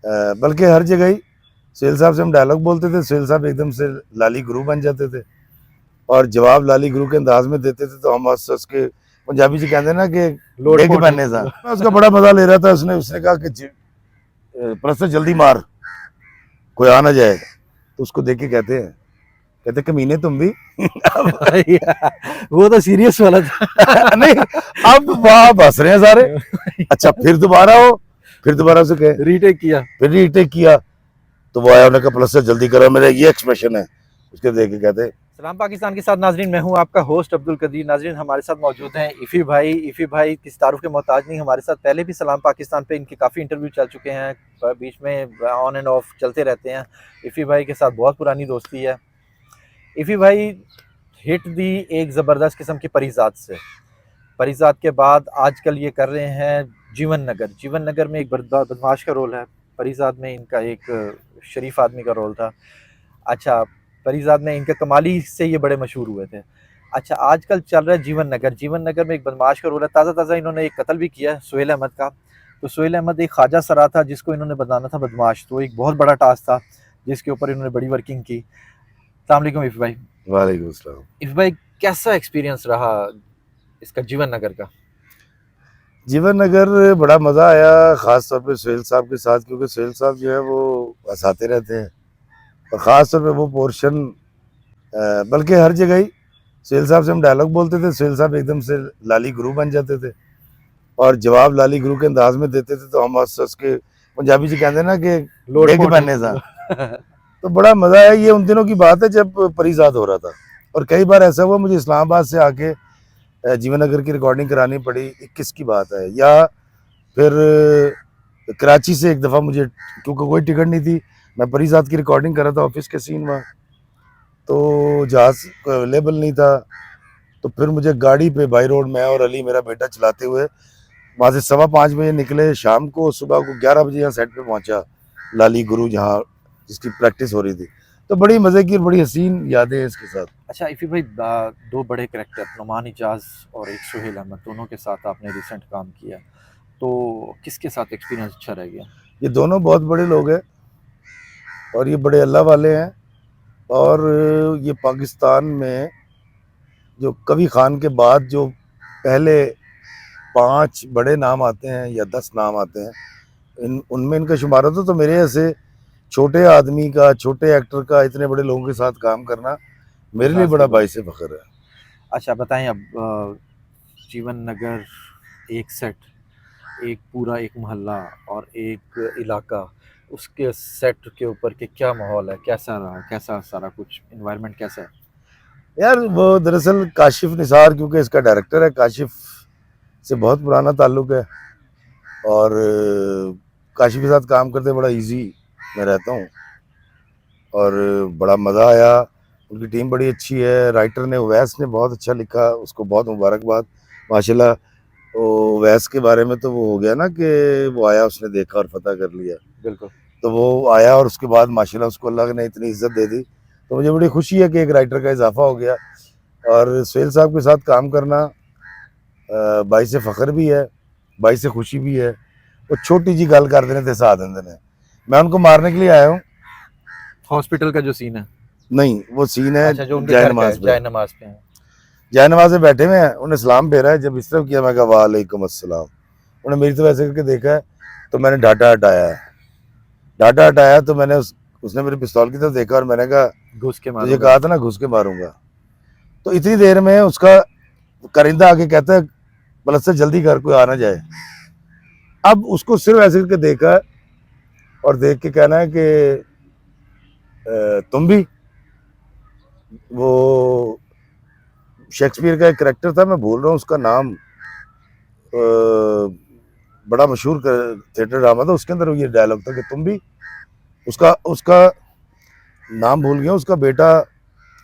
बल्कि हर जगह ही सुहेल साहब से हम डायलॉग बोलते थे, सुहेल साहब एकदम से लाली गुरु बन जाते थे और जवाब लाली गुरु के अंदाज में देते थे, तो हम हंस हंस के, पंजाबी से कहते हैं ना कि डेग पहने था। मैं उसका बड़ा मजा ले रहा था। उसने कहा कि प्लस्तर जल्दी मार, कोई आ ना जाए। तो उसको देख के कहते कमीने तुम भी। वो तो सीरियस वाला था। नहीं, अब वहां हंस रहे हैं सारे। अच्छा, फिर दोबारा उसे कहे, फिर रीटेक किया। तो वो आया, उन्होंने कहा प्लस्तर जल्दी करो, मेरा ये एक्सप्रेशन है। उसके देख के कहते सलाम पाकिस्तान के साथ नाजरीन, मैं हूं आपका होस्ट अब्दुल कदीर। नाजरीन, हमारे साथ मौजूद हैं इफ़ी भाई। इफ़ी भाई किस तारुफ के मोहताज नहीं, हमारे साथ पहले भी सलाम पाकिस्तान पे इनके काफ़ी इंटरव्यू चल चुके हैं, पर बीच में ऑन एंड ऑफ चलते रहते हैं। इफ़ी भाई के साथ बहुत पुरानी दोस्ती है। इफ़ी भाई हिट दी एक ज़बरदस्त किस्म की परिजात से। परिजात के बाद आजकल ये कर रहे हैं जीवन नगर। जीवन नगर में एक बदमाश का रोल है, परिजात में इनका एक शरीफ आदमी का रोल था। अच्छा, परिजात में इनके कमाली से ये बड़े मशहूर हुए थे। अच्छा, आजकल चल रहा है जीवन नगर। जीवन नगर में एक बदमाश का रोल है। ताज़ा ताज़ा इन्होंने एक कत्ल भी किया है सुहेल अहमद का। तो सुहेल अहमद एक ख्वाजा सरा था जिसको इन्होंने बनाना था बदमाश, तो एक बहुत बड़ा टास्क था जिसके ऊपर इन्होंने बड़ी वर्किंग की। अस्सलाम वालेकुम इफ़ी भाई। वालेकुम सलाम। इफ़ी भाई, कैसा एक्सपीरियंस रहा इसका जीवन नगर का? जीवन नगर बड़ा मज़ा आया, ख़ास तौर पे सुहेल साहब के साथ, क्योंकि सुहेल साहब जो है वो हंसाते रहते हैं। और ख़ास तौर पे वो पोर्शन, बल्कि हर जगह ही सुहेल साहब से हम डायलॉग बोलते थे, सुहेल साहब एकदम से लाली गुरु बन जाते थे और जवाब लाली गुरु के अंदाज में देते थे, तो हम हंस हंस के, पंजाबी से कहते हैं ना कि डेग पहने था। तो बड़ा मज़ा आया। ये उन दिनों की बात है जब परिजात हो रहा था, और कई बार ऐसा हुआ मुझे इस्लामाबाद से आके जीवन नगर की रिकॉर्डिंग करानी पड़ी। 21 की बात है, या फिर कराची से एक दफ़ा मुझे, क्योंकि कोई टिकट नहीं थी, मैं परिजात की रिकॉर्डिंग कर रहा था, ऑफिस के सीन में, तो जहाज़ अवेलेबल नहीं था। तो फिर मुझे गाड़ी पे बाई रोड, मैं और अली मेरा बेटा चलाते हुए वहाँ से 5:15 बजे निकले शाम को, सुबह को 11 बजे यहाँ सेट पे पहुँचा, लाली गुरु जहाँ जिसकी प्रैक्टिस हो रही थी। तो बड़ी मज़े की और बड़ी हसीन यादें हैं इसके साथ। अच्छा इफ़ी भाई, दो बड़े करैक्टर नुमान इजाज और एक सुहेल अहमद, दोनों के साथ आपने रिसेंट काम किया, तो किसके साथ एक्सपीरियंस अच्छा रह गया? ये दोनों बहुत बड़े लोग हैं और ये बड़े अल्लाह वाले हैं। और ये पाकिस्तान में जो कभी खान के बाद जो पहले 5 बड़े नाम आते हैं या 10 नाम आते हैं, उनमें इनका शुमार होता। तो मेरे ऐसे छोटे आदमी का, छोटे एक्टर का इतने बड़े लोगों के साथ काम करना मेरे लिए बड़ा बाइसे फ़ख्र है। अच्छा बताएं, अब जीवन नगर एक सेट, एक पूरा एक मोहल्ला और एक इलाका, उसके सेट के ऊपर के क्या माहौल है, कैसा रहा, कैसा सारा कुछ इन्वायरमेंट कैसा है? यार वो दरअसल काशिफ निसार, क्योंकि इसका डायरेक्टर है, काशिफ से बहुत पुराना ताल्लुक है और काशिफ के साथ काम करते बड़ा इजी मैं रहता हूँ और बड़ा मज़ा आया। उनकी टीम बड़ी अच्छी है, राइटर ने उवैस ने बहुत अच्छा लिखा, उसको बहुत मुबारकबाद माशाल्लाह। तो उवैस के बारे में तो वो हो गया ना कि वो आया, उसने देखा और फतह कर लिया। बिल्कुल। तो वो आया और उसके बाद माशाल्लाह उसको अल्लाह ने इतनी इज्जत दे दी, तो मुझे बड़ी खुशी है कि एक राइटर का इजाफा हो गया। और सुहेल साहब के साथ काम करना बाइसे फ़ख्र भी है, बाइसे खुशी भी है। वो छोटी जी गल कर देने थे साथ ने, मैं उनको मारने के लिए आया हूँ। हॉस्पिटल का जो सीन है? नहीं, वो सीन है अच्छा, जो उनके जय घर का नमाज है, पे। जय नमाज पे हैं। जय नमाज में बैठे हुए हैं, उन्हें सलाम फेरा है, जब इस तरफ किया मैं कहा वालेकुम अस्सलाम। उन्हें मेरी तरफ ऐसे करके देखा है, तो मैंने डाटा हटाया। तो मैंने उसने मेरे पिस्तौल की तरफ देखा और मैंने कहा घुस के तुझे मारूंगा। कहा था ना घुस के मारूंगा। तो इतनी देर में उसका करिंदा आके कहता है प्लस्तर जल्दी कर, कोई आ ना जाए। अब उसको सिर्फ ऐसे करके देखा और देख के कहना है कि तुम भी। वो शेक्सपियर का एक करेक्टर था, मैं भूल रहा हूँ उसका नाम, बड़ा मशहूर थिएटर ड्रामा था, उसके अंदर ये डायलॉग था कि तुम भी। उसका उसका नाम भूल गया। उसका बेटा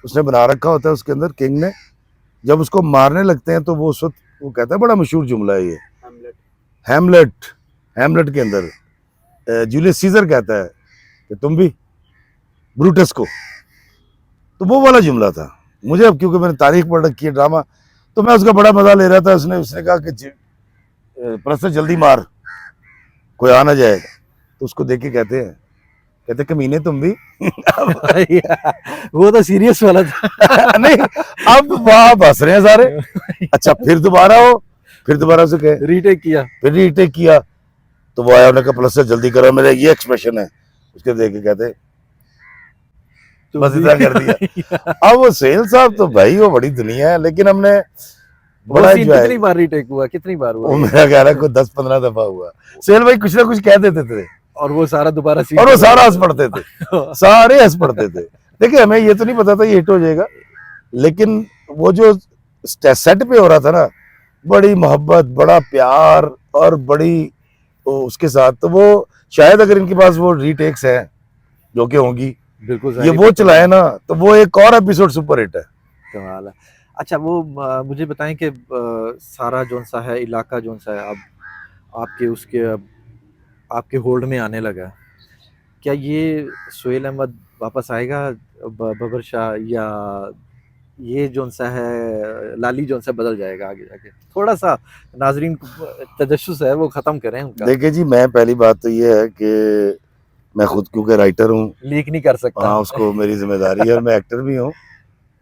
उसने बना रखा होता है उसके अंदर, किंग ने। जब उसको मारने लगते हैं तो वो उस वक्त वो कहता है, बड़ा मशहूर जुमला है ये, हैमलेट के अंदर जूलियस सीजर कहता है कि तुम भी, ब्रूटस को। तो वो वाला जुमला था मुझे, अब क्योंकि मैंने तारीख पढ़ रखी है ड्रामा, तो मैं उसका बड़ा मजा ले रहा था। उसने कहा कि प्लस्तर जल्दी मार, कोई आ ना जाए। तो उसको देख के कहते कमीने तुम भी। वो तो सीरियस वाला था। नहीं, अब वहां हंस रहे हैं सारे। अच्छा फिर दोबारा उसे कहे, रीटेक किया। फिर रीटेक किया, तो वो आया, उन्होंने कहा प्लस से जल्दी करो, मेरा ये एक्सप्रेशन है, उसके देख के कहते तो बस इतना कर दिया। अब वो सेल साहब तो भाई वो बड़ी दुनिया है, लेकिन हमने वो बड़ा सीन एंजॉय, कितनी बार रीटेक हुआ, कितनी बार वो हुआ? मेरा कह रहा है कोई 10-15 दफा हुआ। सेल भाई कुछ ना कुछ कह देते थे और वो सारा दोबारा सीन और वो सारा हंस पड़ते थे, सारे हंस पड़ते थे। देखिए हमें ये तो नहीं पता था ये हिट हो जाएगा, लेकिन वो जो सेट पे हो रहा था ना, बड़ी मोहब्बत, बड़ा प्यार और बड़ी उसके साथ, तो वो शायद अगर इनके पास वो रीटेक्स हैं जो कि होंगी, बिल्कुल ये वो चलाए ना, तो वो एक और एपिसोड सुपर हिट है। कमाल है। अच्छा वो मुझे बताएं कि सारा जोन सा है इलाका जोन सा है अब आपके उसके अब आपके होल्ड में आने लगा है। क्या ये सोहेल अहमद वापस आएगा बबर शाह, या ये जोन सा है लाली जोन सा बदल जाएगा आगे जाके? थोड़ा सा नाजरीन को तजस्सुस है वो खत्म करें उनका। देखिए जी, मैं पहली बात तो ये है कि मैं खुद क्योंकि राइटर हूँ, लीक नहीं कर सकता। हाँ उसको मेरी जिम्मेदारी है, और मैं एक्टर भी हूँ,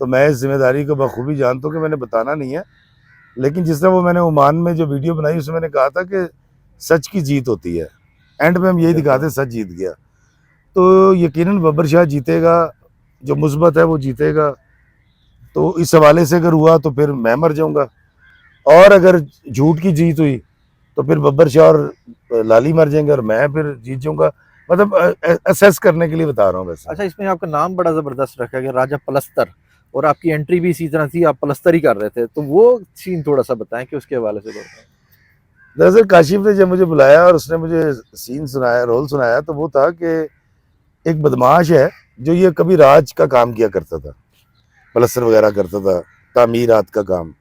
तो मैं इस जिम्मेदारी को बखूबी जानता हूँ कि मैंने बताना नहीं है। लेकिन जिस तरह वो मैंने ओमान में जो वीडियो बनाई उसमें मैंने कहा था कि सच की जीत होती है, एंड में हम यही दिखाते हैं, सच जीत गया। तो यकीनन बब्बर शाह जीतेगा, जो मुस्बत है वो जीतेगा। तो इस हवाले से अगर हुआ तो फिर मैं मर जाऊंगा, और अगर झूठ की जीत हुई तो फिर बब्बर शाह और लाली मर जाएंगे और मैं फिर जीत जाऊंगा। मतलब असेस करने के लिए बता रहा हूँ वैसे। अच्छा इसमें आपका नाम बड़ा जबरदस्त रखा गया, राजा पलस्तर, और आपकी एंट्री भी इसी तरह थी, आप पलस्तर ही कर रहे थे, तो वो सीन थोड़ा सा बताएं कि उसके हवाले से बताएं। दरअसल काशिफ ने जब मुझे बुलाया और उसने मुझे सीन सुनाया, रोल सुनाया, तो वो था कि एक बदमाश है जो ये कभी राज का काम किया करता था, पलस्तर वगैरह करता था, तामीरात का काम,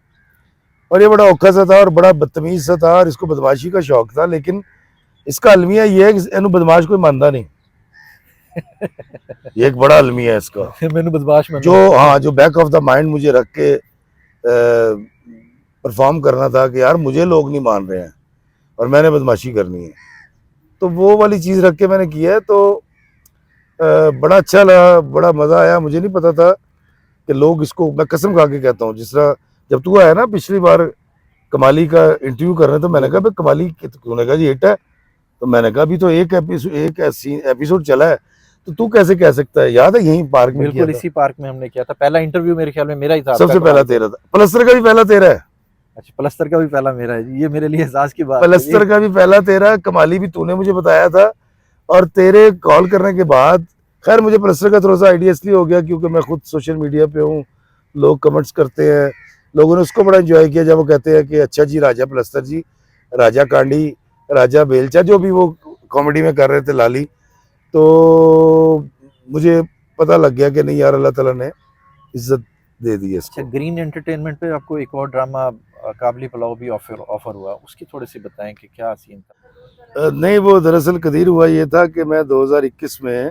और ये बड़ा औखा सा था और बड़ा बदतमीज सा था और इसको बदमाशी का शौक था। लेकिन इसका अलमिया ये है कि इन्हों बदमाश कोई मानता नहीं। ये एक बड़ा अलमिया है इसका, मैंने बदमाश जो हाँ जो बैक ऑफ द माइंड मुझे रख के परफॉर्म करना था कि यार मुझे लोग नहीं मान रहे हैं और मैंने बदमाशी करनी है, तो वो वाली चीज़ रख के मैंने किया है। तो बड़ा अच्छा लगा, बड़ा मज़ा आया। मुझे नहीं पता था कि लोग इसको, मैं कसम खा के कहता हूँ, जिस तरह जब तू आया ना पिछली बार कमाली का इंटरव्यू कर रहे, तो मैंने कहा भाई कमाली, तूने कहा जी हिट है, तो मैंने कहा अभी तो एक एपिसोड चला है, तो तू कैसे कह सकता है? याद है यहीं पार्क में किया बिल्कुल था, इसी पार्क में हमने किया था, पहला इंटरव्यू मेरे ख्याल में मेरा ही था। सबसे पहला तेरा था, पलस्तर का भी पहला तेरा है। अच्छा पलस्तर का भी पहला मेरा है, ये मेरे लिए एहसास की बात है। पलस्तर का भी पहला तेरा, कमाली भी तूने मुझे बताया था, और तेरे कॉल करने के बाद, खैर मुझे पलस्तर का थोड़ा सा आइडिया इसलिए हो गया क्योंकि मैं खुद सोशल मीडिया पे हूँ, लोग कमेंट्स करते हैं, लोगों ने उसको बड़ा एंजॉय किया जब वो कहते हैं कि अच्छा जी राजा पलस्तर जी, राजा कांडी, राजा बेलचा, जो भी वो कॉमेडी में कर रहे थे लाली, तो मुझे पता लग गया कि नहीं यार अल्लाह ताला ने इज्जत दे दी है अच्छा इसको। ग्रीन एंटरटेनमेंट पे आपको एक और ड्रामा काबली पुलाव भी ऑफर हुआ, उसकी थोड़ी सी बताएं कि क्या सीन था? नहीं, वो दरअसल कदीर हुआ ये था कि मैं 2021 में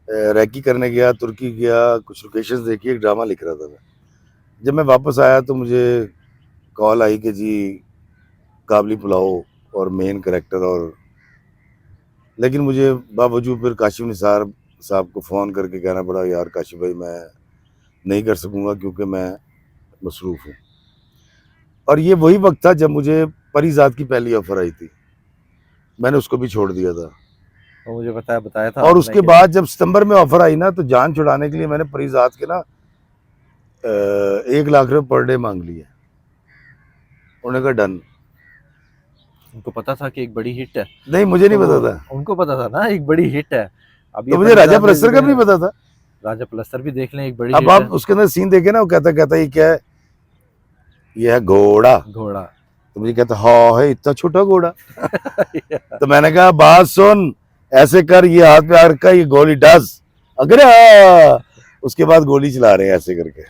रैकी करने गया, तुर्की गया, कुछ लोकेशंस देखी, एक ड्रामा लिख रहा था मैं। जब मैं वापस आया तो मुझे कॉल आई कि जी काबली पुलाव और मेन करेक्टर, और लेकिन मुझे बावजूद फिर काशिफ निसार साहब को फ़ोन करके कहना पड़ा यार काशिफ भाई मैं नहीं कर सकूँगा क्योंकि मैं मसरूफ़ हूँ। और ये वही वक्त था जब मुझे परीज़ाद की पहली ऑफ़र आई थी, मैंने उसको भी छोड़ दिया था। वो मुझे बताया था और आपने उसके कि बाद जब सितंबर में ऑफ़र आई ना, तो जान छुड़ाने के लिए मैंने परीज़ाद के ना 1 लाख रुपये पर डे मांग लिए। उन्होंने कहा डन। उनको पता था कि एक बड़ी हिट है? नहीं, मुझे नहीं तो पता था, उनको पता था ना एक बड़ी हिट है। अब तो मुझे राजा पलस्तर का भी नहीं पता था। राजा पलस्तर भी देख लें, एक बड़ी अब हिट आप है। उसके अंदर सीन देखे ना, वो कहता ये क्या है, ये है घोड़ा। घोड़ा। तो मुझे कहता हाँ है इतना छोटा घोड़ा। तो मैंने कहा बात सुन, ऐसे कर, ये हाथ पे हाथ का, ये गोली डस, अगर उसके बाद गोली चला रहे हैं ऐसे करके,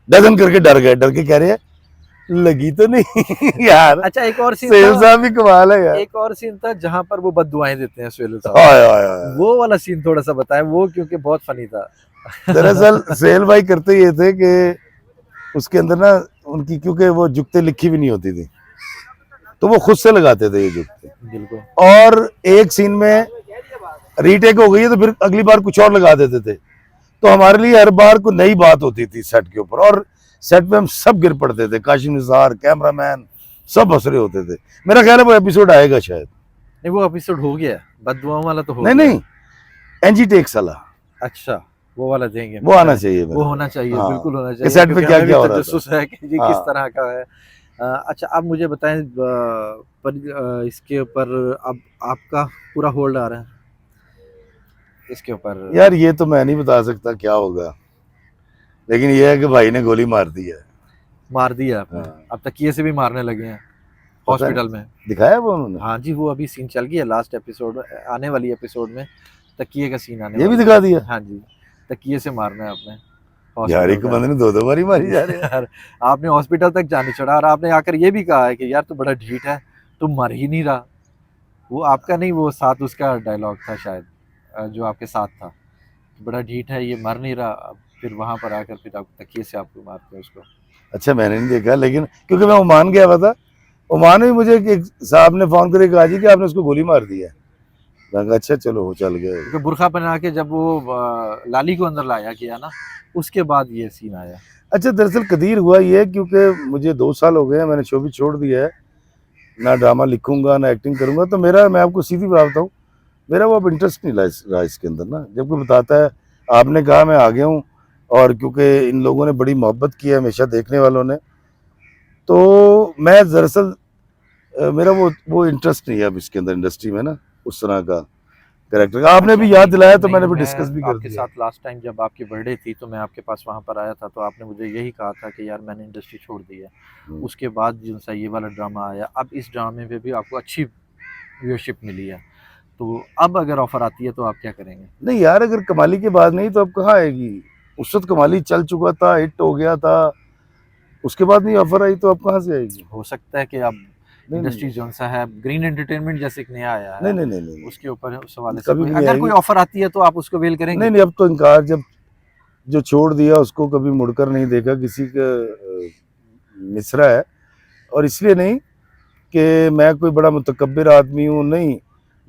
डजन करके डर गए, डर के कह रहे हैं लगी तो नहीं यार। अच्छा एक और सीन सेल था, साहब भी कमाल है यार। एक और सीन था जहां पर वो बद्दुआएं देते हैं सोहेल साहब, हाय हाय हाय। वो वाला सीन थोड़ा सा बताएं, वो क्योंकि बहुत फनी था। दरअसल सेल भाई करते ये थे कि उसके अंदर ना उनकी, क्योंकि वो जुगते लिखी भी नहीं होती थी, तो वो खुद से लगाते थे ये जुगते। बिल्कुल। और एक सीन में रीटेक हो गई है तो फिर अगली बार कुछ और लगा देते थे। तो हमारे लिए हर बार कोई नई बात होती थी सेट के ऊपर, और सेट पे हम सब गिर पड़ते थे, काशिम निसार, कैमरामैन, सब हंस रहे होते थे। मेरा ख्याल है वो एपिसोड आएगा शायद। नहीं, वो एपिसोड हो गया, बददुआओं वाला तो हो नहीं गया। नहीं, एनजी टेक साला, अच्छा, वो वाला देंगे, वो आना चाहिए वो मेरा। होना चाहिए, हाँ, बिल्कुल होना कि चाहिए, सेट पे क्योंकि क्या हमें भी क्या हो रहा था। तजस्सुस है कि ये किस हाँ, तरह का है। अच्छा, आप मुझे बताएं, इसके ऊपर अब आपका पूरा होल्ड आ रहा है इसके ऊपर? यार ये तो मैं नहीं बता सकता क्या होगा, लेकिन ये है कि भाई ने गोली मार दी है। मार दिया आपने? हाँ, अब तकिए से भी मारने लगे हैं पता हॉस्पिटल है, में। दिखाया वो उन्होंने, हाँ जी, वो अभी सीन चल गया लास्ट एपिसोड, आने वाली एपिसोड में तकिए का सीन आने ये भी वाला दिखा है। दिया। हाँ जी, तकिए से मारना है आपने यार हॉस्पिटल एक का। बंदे ने दो बारी मारी जा रहे हैं। यार, आपने हॉस्पिटल तक जाने चढ़ा, और आपने आकर ये भी कहा है कि यार तू बड़ा ढीठ है, तू मर ही नहीं रहा। वो आपका नहीं, वो साथ उसका डायलॉग था शायद, जो आपके साथ था, बड़ा ढीठ है, ये मर नहीं रहा। अब फिर वहां पर आकर फिर आप तकिए से आपको मारते हैं उसको। अच्छा मैंने नहीं देखा, लेकिन क्योंकि मैं ओमान गया हुआ था, ओमान में मुझे एक साहब ने फोन करके कहा जी कि आपने उसको गोली मार दी है। मैंने कहा अच्छा चलो वो चल गए। क्योंकि बुरखा पहना के जब वो लाली को अंदर लाया गया ना, उसके बाद ये सीन आया। अच्छा दरअसल कदीर हुआ ये, क्योंकि मुझे 2 साल हो गए हैं, मैंने शो भी छोड़ दिया है, ना ड्रामा लिखूंगा ना एक्टिंग करूंगा, तो मेरा, मैं आपको सीधी बात बताऊं, मेरा वो अब इंटरेस्ट नहीं रहा इसके अंदर ना। जब कोई बताता है आपने कहा मैं आ गया हूँ, और क्योंकि इन लोगों ने बड़ी मोहब्बत की है हमेशा देखने वालों ने, तो मैं दरअसल मेरा वो इंटरेस्ट नहीं है अब इसके अंदर, इंडस्ट्री में ना, उस तरह का कैरेक्टर का। आपने अच्छा, भी याद दिलाया तो नहीं, मैंने भी मैं डिस्कस भी कर आपके दिया। साथ लास्ट टाइम जब आपकी बर्थडे थी तो मैं आपके पास वहां पर आया था, तो आपने मुझे यही कहा था कि यार मैंने इंडस्ट्री छोड़ दी है। उसके बाद जो सा ये वाला ड्रामा आया, अब इस ड्रामे पे भी आपको अच्छी व्यूअरशिप मिली है, तो अब अगर ऑफर आती है तो आप क्या करेंगे? नहीं यार, अगर कमाली की बात नहीं तो अब कहाँ आएगी। उस वक्त कमाली चल चुका था, हिट हो गया था, उसके बाद नहीं ऑफर आई तो अब कहाँ से आएगी। हो सकता है कि अब नहीं इंडस्ट्री जो सा है, ग्रीन एंटरटेनमेंट जैसे एक नया आया नहीं है, नहीं नहीं नहीं, नहीं, उसके ऊपर उस हवाले से कभी कोई भी नहीं अगर कोई आएगी। ऑफर आती है तो आप उसको वेल करेंगे? नहीं नहीं, अब तो इनकार, जब जो छोड़ दिया उसको कभी मुड़कर नहीं देखा किसी का, मिसरा है। और इसलिए नहीं कि मैं कोई बड़ा मुतकब्बिर आदमी हूँ, नहीं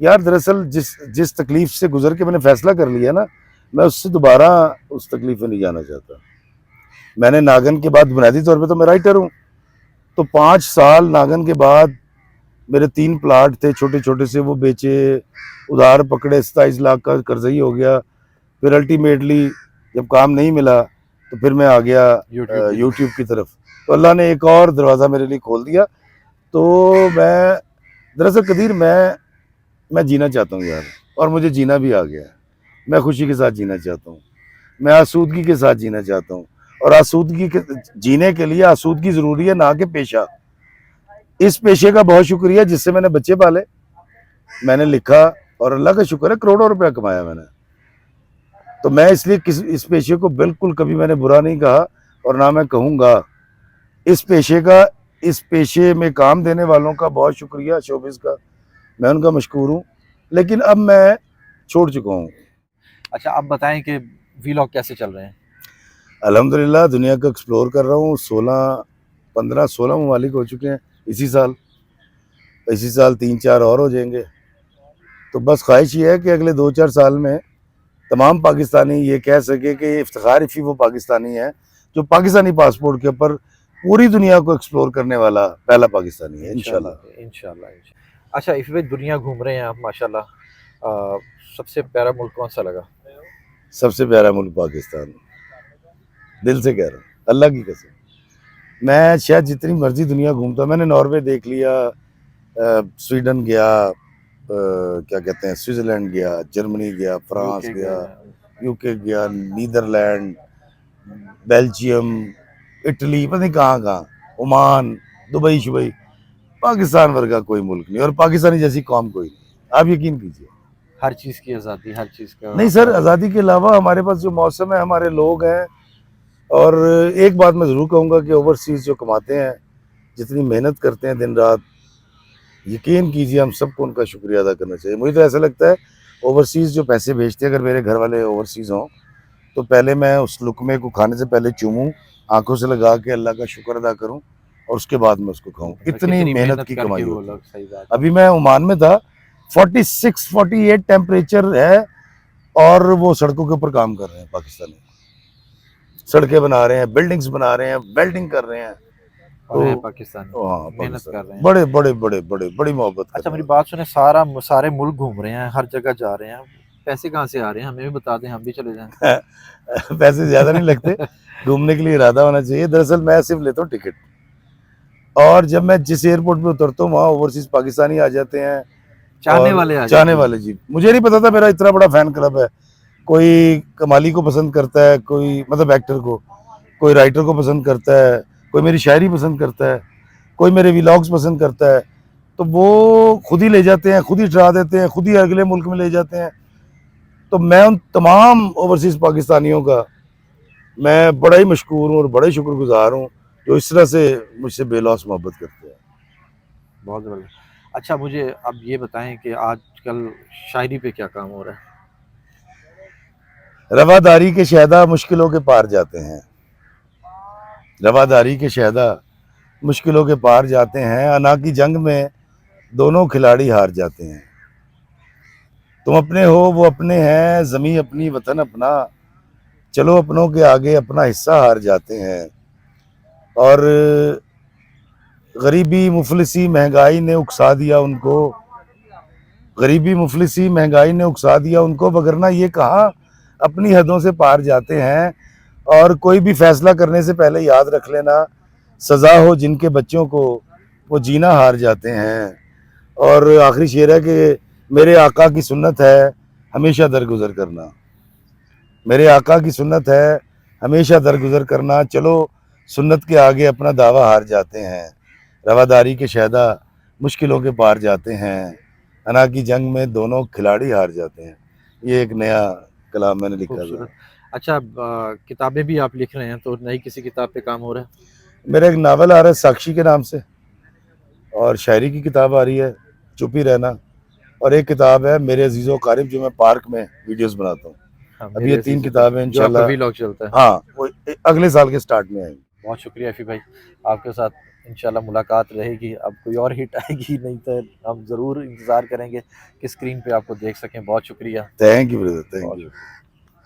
यार, दरअसल जिस तकलीफ से गुजर के मैंने फैसला कर लिया ना, मैं उससे दोबारा उस तकलीफ में नहीं जाना चाहता। मैंने नागन के बाद बुनियादी तौर पे तो मैं राइटर हूँ, तो 5 साल नागन के बाद मेरे 3 प्लाट थे छोटे छोटे से, वो बेचे, उधार पकड़े, 27 लाख का कर्जई हो गया। फिर अल्टीमेटली जब काम नहीं मिला तो फिर मैं आ गया यूट्यूब की तरफ, तो अल्लाह ने एक और दरवाज़ा मेरे लिए खोल दिया। तो मैं दरअसल कदीर, मैं जीना चाहता हूँ यार, और मुझे जीना भी आ गया है। मैं खुशी के साथ जीना चाहता हूँ, मैं आसूदगी के साथ जीना चाहता हूँ, और आसूदगी के जीने के लिए आसूदगी ज़रूरी है, ना कि पेशा। इस पेशे का बहुत शुक्रिया जिससे मैंने बच्चे पाले, मैंने लिखा, और अल्लाह का शुक्र है करोड़ों रुपया कमाया मैंने। तो मैं इसलिए इस पेशे को बिल्कुल कभी मैंने बुरा नहीं कहा, और ना मैं कहूँगा। इस पेशे में काम देने वालों का बहुत शुक्रिया, शोबिस का, मैं उनका मशकूर हूँ, लेकिन अब मैं छोड़ चुका हूँ। अच्छा, आप बताएं कि वीलॉग कैसे चल रहे हैं? अल्हम्दुलिल्लाह दुनिया को एक्सप्लोर कर रहा हूँ। 16 ममालिक हो चुके हैं इसी साल 3-4 और हो जाएंगे। तो बस ख्वाहिश ये है कि अगले 2-4 साल में तमाम पाकिस्तानी ये कह सके कि इफ्तिखार इफ़ी वो पाकिस्तानी है जो पाकिस्तानी पासपोर्ट के ऊपर पूरी दुनिया को एक्सप्लोर करने वाला पहला पाकिस्तानी है, इंशाल्लाह। इंशाल्लाह। अच्छा, इस वे दुनिया घूम रहे हैं आप माशाल्लाह, सबसे प्यारा मुल्क कौन सा लगा? सबसे प्यारा मुल्क पाकिस्तान, दिल से कह रहा हूँ, अल्लाह की कसम। मैं शायद जितनी मर्जी दुनिया घूमता, मैंने नॉर्वे देख लिया, स्वीडन गया, क्या कहते हैं, स्विट्ज़रलैंड गया, जर्मनी गया, फ्रांस यूके गया, गए? यूके गया, नीदरलैंड, बेल्जियम, इटली, पता नहीं कहाँ कहाँ, ओमान, दुबई शुबई। पाकिस्तान वर्गा कोई मुल्क नहीं, और पाकिस्तानी जैसी कौम कोई नहीं, आप यकीन कीजिए। हर चीज़ की आज़ादी, हर चीज़ का नहीं सर, आज़ादी के अलावा हमारे पास जो मौसम है, हमारे लोग हैं, और एक बात मैं ज़रूर कहूँगा कि ओवरसीज़ जो कमाते हैं, जितनी मेहनत करते हैं दिन रात, यकीन कीजिए हम सबको उनका शुक्रिया अदा करना चाहिए। मुझे तो ऐसा लगता है ओवरसीज़ जो पैसे भेजते हैं, अगर मेरे घर वाले ओवरसीज़ हों तो पहले मैं उस लुकमे को खाने से पहले चूमूं, आंखों से लगा के अल्लाह का शुक्र अदा करूं, और उसके बाद मैं उसको खाऊं। इतनी मेहनत की कमाई होती है। सही बात। अभी मैं ओमान में था, 46-48 टेम्परेचर है और वो सड़कों के ऊपर काम कर रहे हैं पाकिस्तानी, सड़कें बना रहे हैं, बिल्डिंग्स बना रहे हैं, वेल्डिंग कर रहे हैं। और है तो पाकिस्तानी, हाँ मेहनत कर पाकिस्तानी रहे हैं। बड़े बड़े बड़े बड़े बड़ी मोहब्बत कर अच्छा रहे मेरी हैं। बात सुने, सारे मुल्क घूम रहे हैं, हर जगह जा रहे हैं, पैसे कहाँ से आ रहे हैं? हमें भी बता दें, हम भी चले जाएं। पैसे ज्यादा नहीं लगते, घूमने के लिए इरादा होना चाहिए। दरअसल मैं सिर्फ लेता हूँ टिकट, और जब मैं जिस एयरपोर्ट पे उतरता हूँ वहाँ ओवरसीज पाकिस्तानी आ जाते हैं। चाहने और वाले आ चाहने जाते हैं। वाले जी, मुझे नहीं पता था मेरा इतना बड़ा फैन क्लब है। कोई कमाली को पसंद करता है, कोई मतलब एक्टर को, कोई राइटर को पसंद करता है, कोई मेरी शायरी पसंद करता है, कोई मेरे व्लॉग्स पसंद करता है। तो वो खुद ही ले जाते हैं, खुद ही ट्रा देते हैं, खुद ही अगले मुल्क में ले जाते हैं। तो मैं उन तमाम ओवरसीज पाकिस्तानियों का मैं बड़ा ही मशकूर हूँ और बड़ा ही शुक्रगुजार हूँ जो इस तरह से मुझसे बेलौस मोहब्बत करते हैं। बहुत ज़बरदस्त। अच्छा मुझे अब ये बताएं कि आजकल शायरी पे क्या काम हो रहा है? रवादारी के शहदा मुश्किलों के पार जाते हैं, रवादारी के शहदा मुश्किलों के पार जाते हैं, अना की जंग में दोनों खिलाड़ी हार जाते हैं। तुम अपने हो वो अपने हैं, ज़मी अपनी वतन अपना, चलो अपनों के आगे अपना हिस्सा हार जाते हैं। और गरीबी मुफलिसी महंगाई ने उकसा दिया उनको, गरीबी मुफलिसी महंगाई ने उकसा दिया उनको, वगरना ये कहाँ अपनी हदों से पार जाते हैं। और कोई भी फैसला करने से पहले याद रख लेना, सज़ा हो जिनके बच्चों को वो जीना हार जाते हैं। और आखिरी शेर है कि मेरे आका की सुन्नत है हमेशा दरगुजर करना, मेरे आका की सुन्नत है हमेशा दरगुजर करना, चलो सुन्नत के आगे अपना दावा हार जाते हैं। रवादारी के शहदा मुश्किलों के पार जाते हैं, अना की जंग में दोनों खिलाड़ी हार जाते हैं। ये एक नया कलाम मैंने लिखा था। खूबसूरत। अच्छा किताबें भी आप लिख रहे हैं, तो नई किसी किताब पे काम हो रहा है? मेरा एक नावल आ रहा है साक्षी के नाम से, और शायरी की किताब आ रही है चुप ही रहना, और एक किताब है मेरे अजीज़ो कारिब जो मैं पार्क में वीडियोस बनाता हूँ। हाँ, अभी ये मेरे 3 अजीज़ों का किताबें जो आपका इंशाल्लाह, व्लॉग चलता है। हाँ वो अगले साल के स्टार्ट में आएंगी। बहुत शुक्रिया इफ़ी भाई, आपके साथ इंशाल्लाह मुलाकात रहेगी। अब कोई और हिट आएगी, नहीं तो हम ज़रूर इंतज़ार करेंगे कि स्क्रीन पे आपको देख सकें। बहुत शुक्रिया। थैंक यू ब्रदर, थैंक बहुत यू। शुक्रिया।